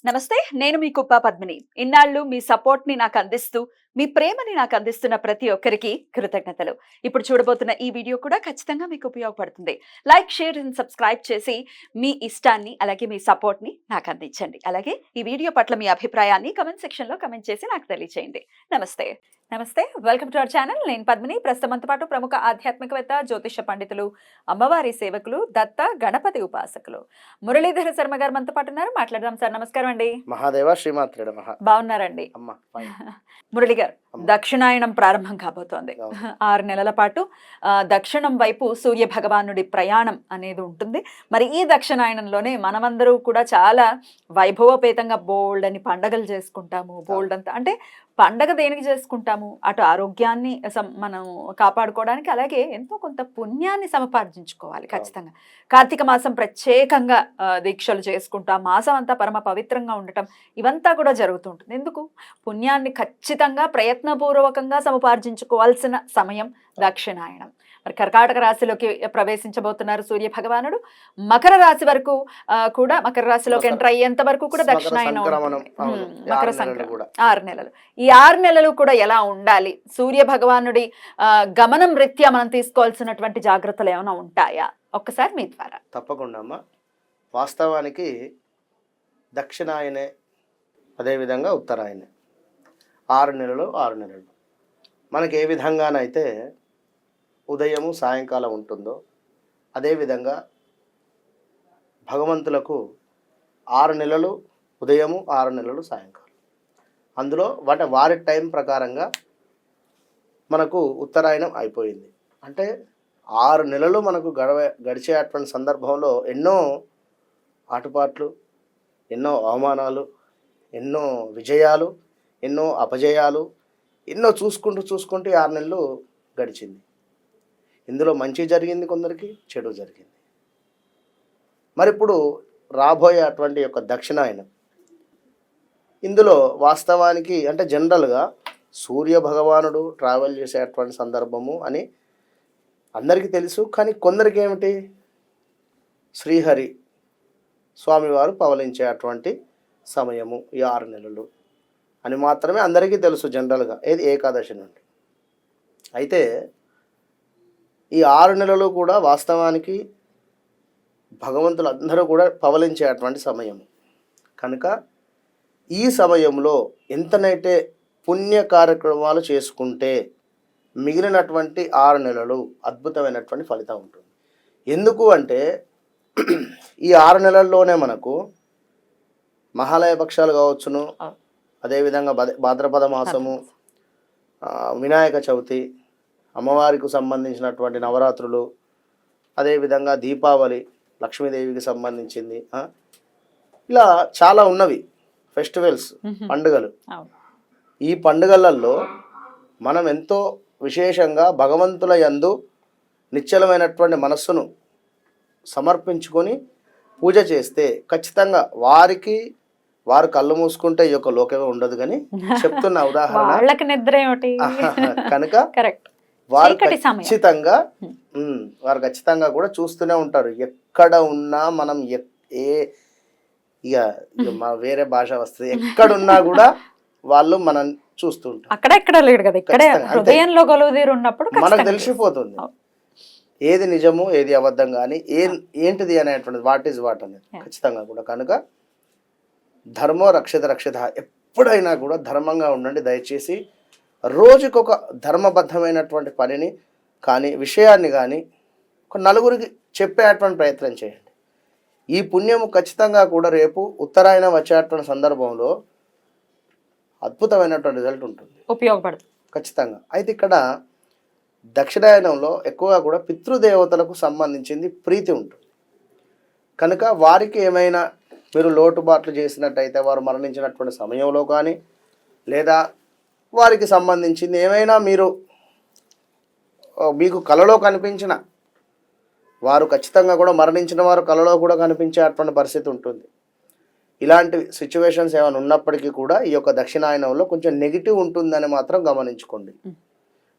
నమస్తే. నేను మీ కుప్ప పద్మిని. ఇన్నాళ్ళు మీ సపోర్ట్‌ని నాకందిస్తూ, మీ ప్రేమని నాకందిస్తున్న ప్రతి ఒక్కరికి కృతజ్ఞతలు. ఇప్పుడు చూడబోతున్న ఈ వీడియో కూడా ఖచ్చితంగా మీకు ఉపయోగపడుతుంది. లైక్, షేర్ అండ్ సబ్స్క్రైబ్ చేసి మీ ఇష్టాన్ని, అలాగే మీ సపోర్ట్‌ని నాకందించండి. అలాగే ఈ వీడియో పట్ల మీ అభిప్రాయాన్ని కామెంట్ సెక్షన్‌లో కామెంట్ చేసి నాకు తెలియజేయండి. నమస్తే. నమస్తే. Welcome to our channel. నేను పద్మిని. ప్రస్తుతం మనతో పాటు ప్రముఖ ఆధ్యాత్మికవేత్త, జ్యోతిష పండితులు, అమ్మవారి సేవకులు, దత్త గణపతి ఉపాసకులు మురళీధర శర్మ గారు మనతో పాటు ఉన్నారు. మాట్లాడదాం సార్. నమస్కారం అండి. మహాదేవ శ్రీమాత్రేడ మహా. బాగున్నారండి? అమ్మ ఫైన్. మురళి గారు, దక్షిణాయనం ప్రారంభం కాబోతోంది. అవును. 6 నెలల పాటు దక్షిణం వైపు సూర్య భగవానుడి ప్రయాణం అనేది ఉంటుంది. మరి ఈ దక్షిణాయనంలోనే మనమందరూ కూడా చాలా వైభవపేతంగా బోల్డ్ అని పండగలు చేసుకుంటాము. బోల్డ్ అంతా అంటే పండగ దేనికి చేసుకుంటాము? అటు ఆరోగ్యాన్ని మనం కాపాడుకోవడానికి, అలాగే ఎంతో కొంత పుణ్యాన్ని సముపార్జించుకోవాలి ఖచ్చితంగా. కార్తీక మాసం ప్రత్యేకంగా దీక్షలు చేసుకుంటాం. మాసం అంతా పరమ పవిత్రంగా ఉండటం ఇవంతా కూడా జరుగుతూ ఉంటుంది. ఎందుకు? పుణ్యాన్ని ఖచ్చితంగా ప్రయత్నపూర్వకంగా సముపార్జించుకోవాల్సిన సమయం దక్షిణాయనం. మరి కర్కాటక రాశిలోకి ప్రవేశించబోతున్నారు సూర్య భగవానుడు. మకర రాశి వరకు కూడా, మకర రాశిలోకి ఎంటర్ అయ్యేంత వరకు కూడా దక్షిణాయనం ఉంటుంది. మకర సంక్రమణం 6 నెలలు. ఈ 6 నెలలు కూడా ఎలా ఉండాలి? సూర్య భగవానుడి గమనం రీత్యా మనం తీసుకోవాల్సినటువంటి జాగ్రత్తలు ఏమైనా ఉంటాయా? ఒక్కసారి మీ ద్వారా. తప్పకుండా అమ్మ. వాస్తవానికి దక్షిణాయనే, అదేవిధంగా ఉత్తరాయనే, 6 నెలలు 6 నెలలు. మనకి ఏ విధంగానైతే ఉదయము సాయంకాలం ఉంటుందో అదేవిధంగా భగవంతులకు 6 నెలలు ఉదయము, 6 నెలలు సాయంకాలం. అందులో వారి టైం ప్రకారంగా మనకు ఉత్తరాయణం అయిపోయింది. అంటే 6 నెలలు మనకు గడిచేటువంటి సందర్భంలో ఎన్నో ఆటుపాట్లు, ఎన్నో అవమానాలు, ఎన్నో విజయాలు, ఎన్నో అపజయాలు, ఎన్నో చూసుకుంటూ 6 నెలలు గడిచింది. ఇందులో మంచి జరిగింది, కొందరికి చెడు జరిగింది. మరి ఇప్పుడు రాబోయే అటువంటి యొక్క దక్షిణాయనం, ఇందులో వాస్తవానికి అంటే జనరల్గా సూర్య భగవానుడు ట్రావెల్ చేసేటువంటి సందర్భము అని అందరికీ తెలుసు. కానీ కొందరికి ఏమిటి, శ్రీహరి స్వామివారు పవలించేటువంటి సమయము ఈ 6 నెలలు అని మాత్రమే అందరికీ తెలుసు జనరల్గా, ఏది ఏకాదశి నుండి. అయితే ఈ 6 నెలలు కూడా వాస్తవానికి భగవంతులు అందరూ కూడా పవలించేటువంటి సమయం కనుక ఈ సమయంలో ఎంతనైతే పుణ్య కార్యక్రమాలు చేసుకుంటే మిగిలినటువంటి 6 నెలలు అద్భుతమైనటువంటి ఫలితం ఉంటుంది. ఎందుకు అంటే ఈ 6 నెలల్లోనే మనకు మహాలయ పక్షాలు కావచ్చును, అదేవిధంగా భాద్రపద మాసము, వినాయక చవితి, అమ్మవారికి సంబంధించినటువంటి నవరాత్రులు, అదేవిధంగా దీపావళి, లక్ష్మీదేవికి సంబంధించింది, ఇలా చాలా ఉన్నవి ఫెస్టివల్స్, పండుగలు. ఈ పండుగలలో మనం ఎంతో విశేషంగా భగవంతుల యందు నిశ్చలమైనటువంటి మనస్సును సమర్పించుకొని పూజ చేస్తే ఖచ్చితంగా వారు కళ్ళు మూసుకుంటే ఈ యొక్క లోకమే ఉండదు. కానీ చెప్తున్న ఉదాహరణ కనుక వారు ఖచ్చితంగా కూడా చూస్తూనే ఉంటారు. ఎక్కడ ఉన్నా మనం వేరే భాష వస్తుంది, ఎక్కడున్నా కూడా వాళ్ళు మనం చూస్తూ ఉంటారు. అక్కడెక్కడ లేడు కదా, ఇక్కడే హృదయంలో కొలువుదీరు ఉన్నప్పుడు మనకు తెలిసిపోతుంది ఏది నిజము ఏది అబద్ధం, కానీ ఏంటిది అనేటువంటిది, వాట్ ఈజ్ వాట్ అనేది ఖచ్చితంగా కూడా. కనుక ధర్మో రక్షిత ఎప్పుడైనా కూడా ధర్మంగా ఉండండి. దయచేసి రోజుకొక ధర్మబద్ధమైనటువంటి పనిని కానీ, విషయాన్ని కానీ ఒక నలుగురికి చెప్పేటువంటి ప్రయత్నం చేయండి. ఈ పుణ్యము ఖచ్చితంగా కూడా రేపు ఉత్తరాయణం వచ్చేటువంటి సందర్భంలో అద్భుతమైనటువంటి రిజల్ట్ ఉంటుంది, ఉపయోగపడుతుంది ఖచ్చితంగా. అయితే ఇక్కడ దక్షిణాయనంలో ఎక్కువగా కూడా పితృదేవతలకు సంబంధించింది ప్రీతి ఉంటుంది. కనుక వారికి ఏమైనా మీరు లోటుబాట్లు చేసినట్టయితే, వారు మరణించినటువంటి సమయంలో కానీ, లేదా వారికి సంబంధించింది ఏమైనా మీకు కలలో కనిపించిన వారు, ఖచ్చితంగా కూడా మరణించిన వారు కలలో కూడా కనిపించేటువంటి పరిస్థితి ఉంటుంది. ఇలాంటి సిచ్యువేషన్స్ ఏమైనా ఉన్నప్పటికీ కూడా ఈ యొక్క దక్షిణాయనంలో కొంచెం నెగిటివ్ ఉంటుందని మాత్రం గమనించుకోండి.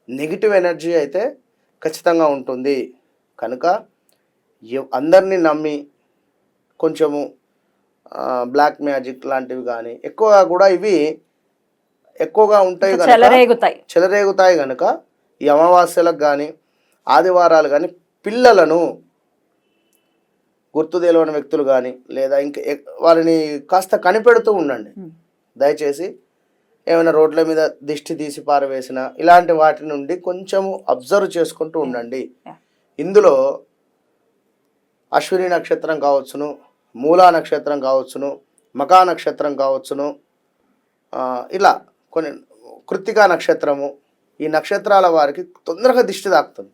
నెగిటివ్ ఎనర్జీ అయితే ఖచ్చితంగా ఉంటుంది. కనుక అందరినీ నమ్మి కొంచెము బ్లాక్ మ్యాజిక్ లాంటివి కానీ ఎక్కువగా కూడా ఇవి ఎక్కువగా ఉంటాయి కనుక చెలరేగుతాయి. చెలరేగుతాయి కనుక ఈ అమావాస్యలకు కానీ ఆదివారాలు కానీ పిల్లలను గుర్తు తెలియని వ్యక్తులు కానీ లేదా ఇంకా వారిని కాస్త కనిపెడుతూ ఉండండి దయచేసి. ఏమైనా రోడ్ల మీద దిష్టి తీసి పారవేసిన ఇలాంటి వాటి నుండి కొంచెము అబ్జర్వ్ చేసుకుంటూ ఉండండి. ఇందులో అశ్విని నక్షత్రం కావచ్చును, మూలా నక్షత్రం కావచ్చును, మకా నక్షత్రం కావచ్చును, ఇలా కొన్ని కృత్తికా నక్షత్రము, ఈ నక్షత్రాల వారికి తొందరగా దిష్టి తాకుతుంది.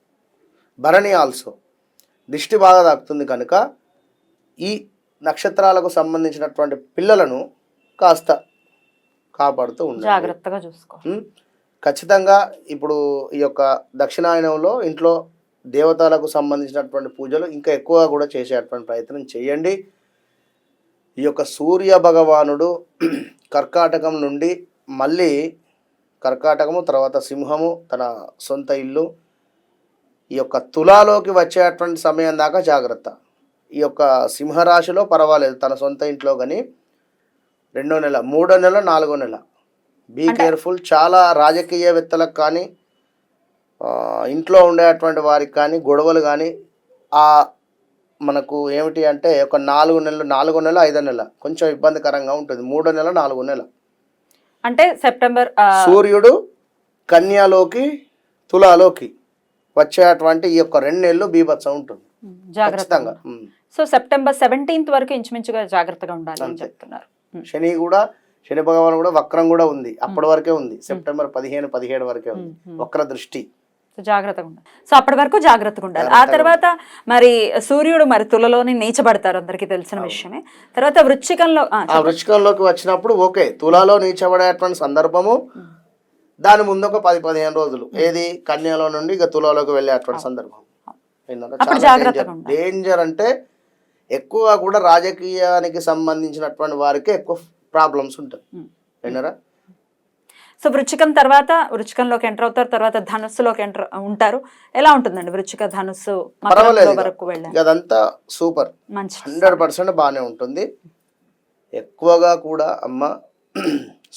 భరణి ఆల్సో దిష్టి బాగా తాకుతుంది కనుక ఈ నక్షత్రాలకు సంబంధించినటువంటి పిల్లలను కాస్త కాపాడుతూ ఉండాలి, జాగ్రత్తగా చూసుకో. ఖచ్చితంగా ఇప్పుడు ఈ యొక్క దక్షిణాయనంలో ఇంట్లో దేవతలకు సంబంధించినటువంటి పూజలు ఇంకా ఎక్కువగా కూడా చేసేటువంటి ప్రయత్నం చేయండి. ఈ యొక్క సూర్య భగవానుడు కర్కాటకం నుండి మళ్ళీ కర్కాటకము తర్వాత సింహము తన సొంత ఇల్లు, ఈ యొక్క తులాలోకి వచ్చేటువంటి సమయం దాకా జాగ్రత్త. ఈ యొక్క సింహరాశిలో పర్వాలేదు తన సొంత ఇంట్లో, కానీ 2వ నెల 3వ నెల 4వ నెల బీ కేర్ఫుల్. చాలా రాజకీయవేత్తలకు కానీ ఇంట్లో ఉండేటువంటి వారికి కానీ గొడవలు కానీ మనకు ఏమిటి అంటే ఒక 4 నెలలు 4వ నెల 5వ నెల కొంచెం ఇబ్బందికరంగా ఉంటుంది. 3వ నెల 4వ నెల అంటే సెప్టెంబర్ సూర్యుడు కన్యాలోకి తులాలోకి వచ్చేటువంటి ఈ యొక్క 2 నెలలు బీభత్సం ఉంటుంది ఖచ్చితంగా. సో సెప్టెంబర్ 17th వరకు ఇంచుమించుగా జాగ్రత్తగా ఉండాలి అని చెప్తున్నారు. శని భగవాన్ కూడా వక్రం కూడా ఉంది, అప్పటి వరకే ఉంది. సెప్టెంబర్ 15-17 వరకే ఉంది వక్ర దృష్టి. జాగ్రత్తగా ఉండాలి. సో అప్పటి వరకు జాగ్రత్తగా ఉండాలి. ఆ తర్వాత మరి సూర్యుడు మరి తులలోని నీచబడతారు, అందరికీ తెలిసిన విషయమే. తర్వాత వృచ్చికంలోకి వచ్చినప్పుడు ఓకే, తులాలో నీచబడేటువంటి సందర్భము దాని ముందు ఒక 10-15 రోజులు ఏది కన్యలో నుండి ఇక తులాలోకి వెళ్ళేటువంటి సందర్భం. డేంజర్ అంటే ఎక్కువ కూడా రాజకీయానికి సంబంధించినటువంటి వారికి ఎక్కువ ప్రాబ్లమ్స్ ఉంటాయి. విన్నారా? సో వృచ్చికంలోకి ఎంటర్ అవుతారు, తర్వాత ధనుస్సులోకి ఎంటర్ ఉంటారు. ఎలా ఉంటుందండి వృచ్చిక ధనుస్సు వరకు వెళ్ళారు? అదంతా సూపర్, 100% బాగానే ఉంటుంది. ఎక్కువగా కూడా అమ్మ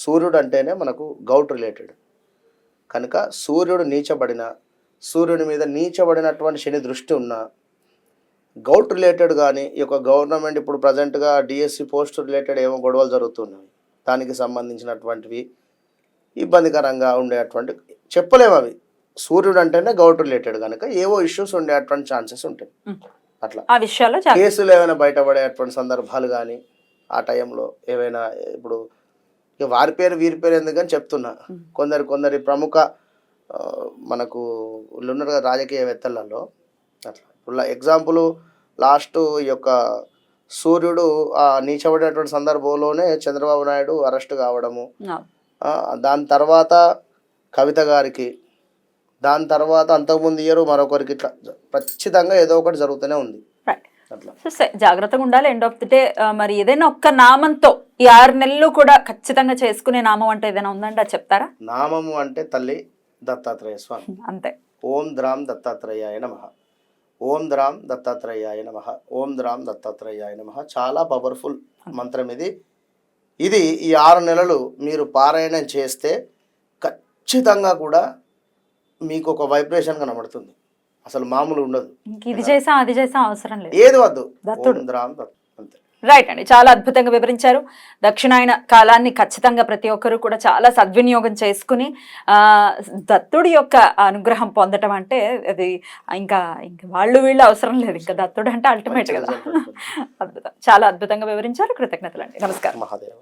సూర్యుడు అంటేనే మనకు గౌట్ రిలేటెడ్ కనుక సూర్యుడి మీద నీచబడినటువంటి శని దృష్టి ఉన్న గౌట్ రిలేటెడ్ కానీ ఈ యొక్క గవర్నమెంట్ ఇప్పుడు ప్రజెంట్గా డిఎస్సి పోస్ట్ రిలేటెడ్ ఏమో గొడవలు జరుగుతున్నాయి, దానికి సంబంధించినటువంటివి ఇబ్బందికరంగా ఉండేటువంటి చెప్పలేము. అవి సూర్యుడు అంటేనే గౌట్ రిలేటెడ్ కనుక ఏవో ఇష్యూస్ ఉండేటువంటి ఛాన్సెస్ ఉంటాయి. అట్లా ఆ విషయాల్లో కేసులు ఏమైనా బయటపడేటువంటి సందర్భాలు కానీ ఆ టైంలో ఏవైనా ఇప్పుడు ఇక వారి పేరు వీరి పేరు ఎందుకని చెప్తున్నా, కొందరి ప్రముఖ మనకు ఉన్నారు కదా రాజకీయవేత్తలలో అట్లా. ఇప్పుడు ఎగ్జాంపుల్ లాస్ట్ ఈ యొక్క సూర్యుడు నీచబడినటువంటి సందర్భంలోనే చంద్రబాబు నాయుడు అరెస్ట్ కావడము, దాని తర్వాత కవిత గారికి, దాని తర్వాత అంతకుముందు ఇయర్ మరొకరికి, ఇట్లా ఖచ్చితంగా ఏదో ఒకటి జరుగుతూనే ఉంది. జాగ్రత్తగా ఉండాలి. ఎండ్ ఆఫ్ ది డే మరి ఏదైనా ఒక్క నామంతో ఈ 6 నెలలు కూడా ఖచ్చితంగా చేసుకునే నామం అంటే ఏదైనా ఉందంటే అది చెప్తారా? నామము అంటే తల్లి దత్తాత్రేయ స్వామి, అంతే. ఓం ద్రాం దత్తాత్రేయాయ నమః, ఓం ద్రాం దత్తాత్రేయాయ నమః, ఓం ద్రాం దత్తాత్రేయాయ నమః. చాలా పవర్ఫుల్ మంత్రం ఇది. ఇది ఈ 6 నెలలు మీరు పారాయణం చేస్తే ఖచ్చితంగా కూడా మీకు ఒక వైబ్రేషన్ కనబడుతుంది, అసలు మామూలు ఉండదు. ఇది చేసాం అది చేసాం అవసరం లేదు, ఏది వద్దు, అంతే. రైట్ అండి, చాలా అద్భుతంగా వివరించారు. దక్షిణాయన కాలాన్ని ఖచ్చితంగా ప్రతి ఒక్కరు కూడా చాలా సద్వినియోగం చేసుకుని దత్తుడి యొక్క అనుగ్రహం పొందటం అంటే అది ఇంకా వీళ్ళు అవసరం లేదు, ఇంకా దత్తుడు అంటే అల్టిమేట్ కదా. అద్భుతం, చాలా అద్భుతంగా వివరించారు. కృతజ్ఞతలు అండి, నమస్కారం. మహాదేవ.